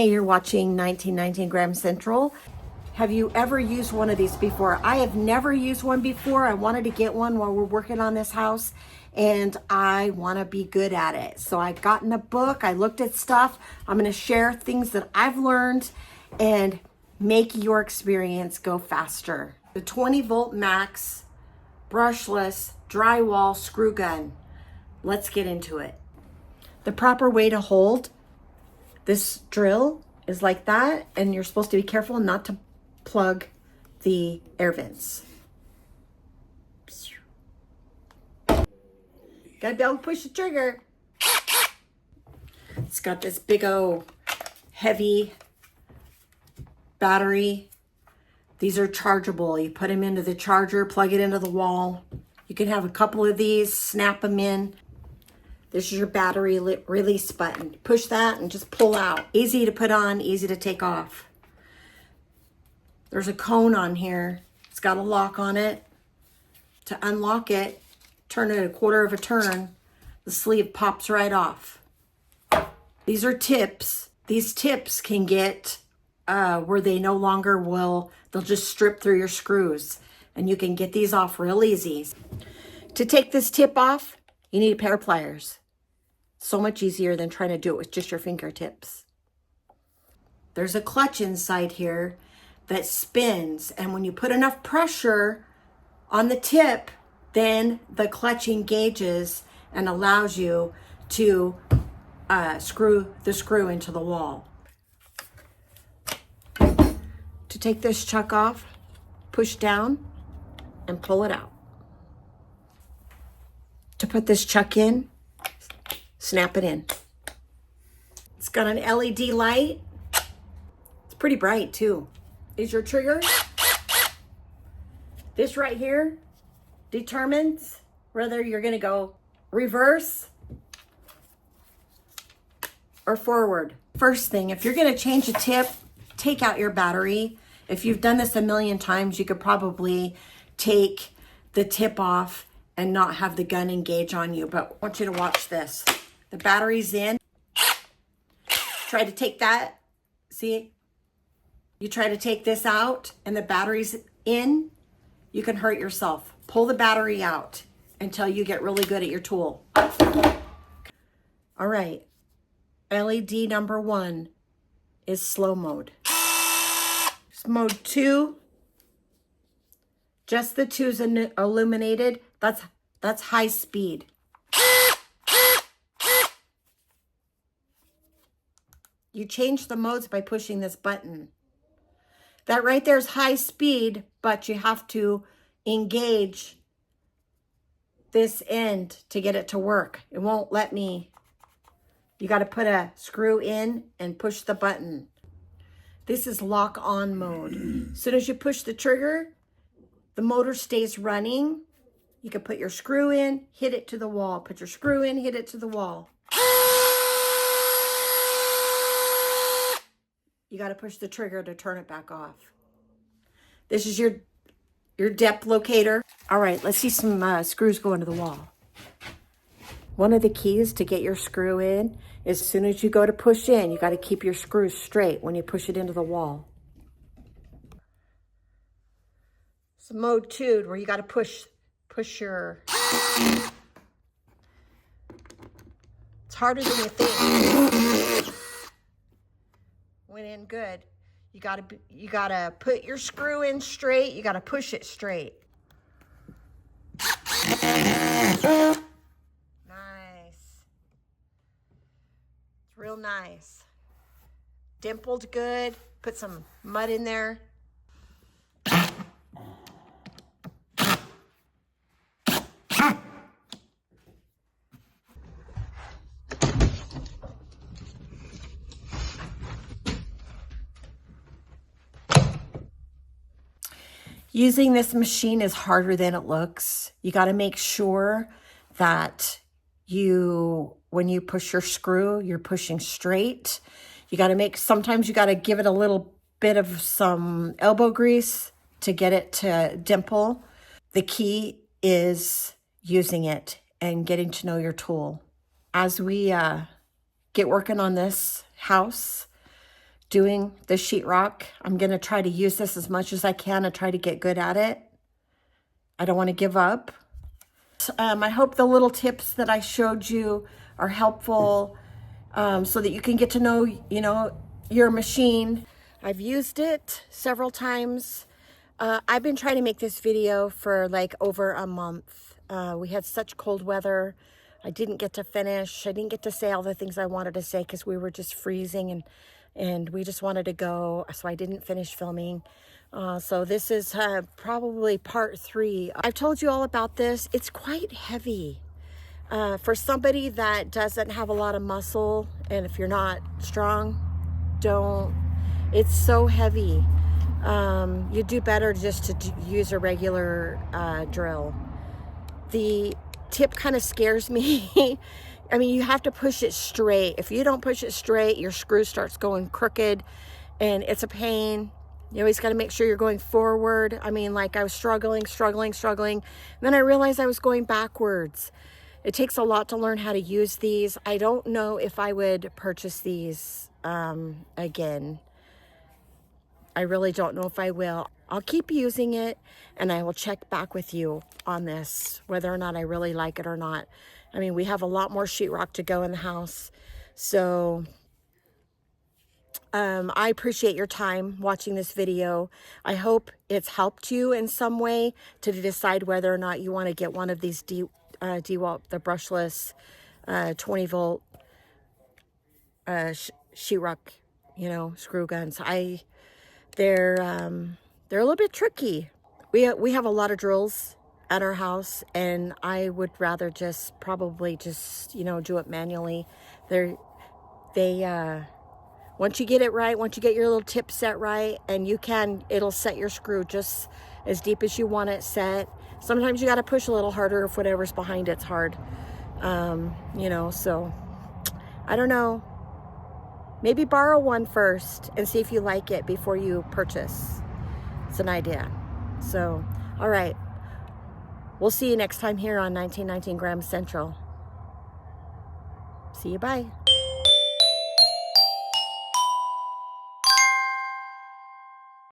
Hey, you're watching 1919 Gram Central. Have you ever used one of these before? I have never used one before. I wanted to get one while we're working on this house and I want to be good at it. So I got in a book, I looked at stuff. I'm going to share things that I've learned and make your experience go faster. The 20-volt Max Brushless drywall screw gun. Let's get into it. The proper way to hold this drill is like that, and you're supposed to be careful not to plug the air vents. Gotta be able to push the trigger. It's got this big old heavy battery. These are chargeable. You put them into the charger, plug it into the wall. You can have a couple of these, snap them in. This is your battery release button. Push that and just pull out. Easy to put on, easy to take off. There's a cone on here. It's got a lock on it. To unlock it, turn it a quarter of a turn. The sleeve pops right off. These are tips. These tips can get where they no longer will, they'll just strip through your screws. And you can get these off real easy. To take this tip off, you need a pair of pliers. So much easier than trying to do it with just your fingertips. There's a clutch inside here that spins, and when you put enough pressure on the tip, then the clutch engages and allows you to screw the screw into the wall. To take this chuck off, push down and pull it out. To put this chuck in, snap it in. It's got an LED light. It's pretty bright too. Is your trigger. This right here determines whether you're gonna go reverse or forward. First thing, if you're gonna change a tip, take out your battery. If you've done this a million times, you could probably take the tip off and not have the gun engage on you. But I want you to watch this. The battery's in. Try to take that. See? You try to take this out and the battery's in, you can hurt yourself. Pull the battery out until you get really good at your tool. All right. LED number 1 is slow mode. Mode 2, just the 2's illuminated. That's high speed. You change the modes by pushing this button. That right there is high speed, but you have to engage this end to get it to work. It won't let me. You got to put a screw in and push the button. This is lock on mode. As soon as you push the trigger, the motor stays running. You can put your screw in, hit it to the wall. Put your screw in, hit it to the wall. You got to push the trigger to turn it back off. This is your depth locator. All right, let's see some screws go into the wall. One of the keys to get your screw in is as soon as you go to push in, you got to keep your screws straight when you push it into the wall. So mode 2, where you got to push your. It's harder than you think. Went in good. You gotta put your screw in straight. You gotta push it straight. Nice. It's real nice. Dimpled good. Put some mud in there. Using this machine is harder than it looks. You got to make sure that when you push your screw, you're pushing straight. You got to sometimes you got to give it a little bit of some elbow grease to get it to dimple. The key is using it and getting to know your tool. As we get working on this house, doing the sheetrock. I'm going to try to use this as much as I can and try to get good at it. I don't want to give up. I hope the little tips that I showed you are helpful so that you can get to know, your machine. I've used it several times. I've been trying to make this video for like over a month. We had such cold weather. I didn't get to finish. I didn't get to say all the things I wanted to say because we were just freezing and we just wanted to go. So I didn't finish filming. So this is probably part 3. I've told you all about this. It's quite heavy. For somebody that doesn't have a lot of muscle, and if you're not strong, it's so heavy. You do better just to use a regular drill. The tip kind of scares me. I mean, you have to push it straight. If you don't push it straight, your screw starts going crooked and it's a pain. You always got to make sure you're going forward. I mean, like I was struggling. And then I realized I was going backwards. It takes a lot to learn how to use these. I don't know if I would purchase these again. I really don't know if I will. I'll keep using it and I will check back with you on this, whether or not I really like it or not. I mean, we have a lot more sheetrock to go in the house. So I appreciate your time watching this video. I hope it's helped you in some way to decide whether or not you want to get one of these Dewalt, the brushless 20 volt sheetrock, screw guns. They're a little bit tricky. We have a lot of drills at our house, and I would rather probably just do it manually. Once you get it right, once you get your little tip set right, and it'll set your screw just as deep as you want it set. Sometimes you got to push a little harder if whatever's behind it's hard. So I don't know. Maybe borrow one first and see if you like it before you purchase. It's an idea. So, all right. We'll see you next time here on 1919 Grams Central. See you, bye.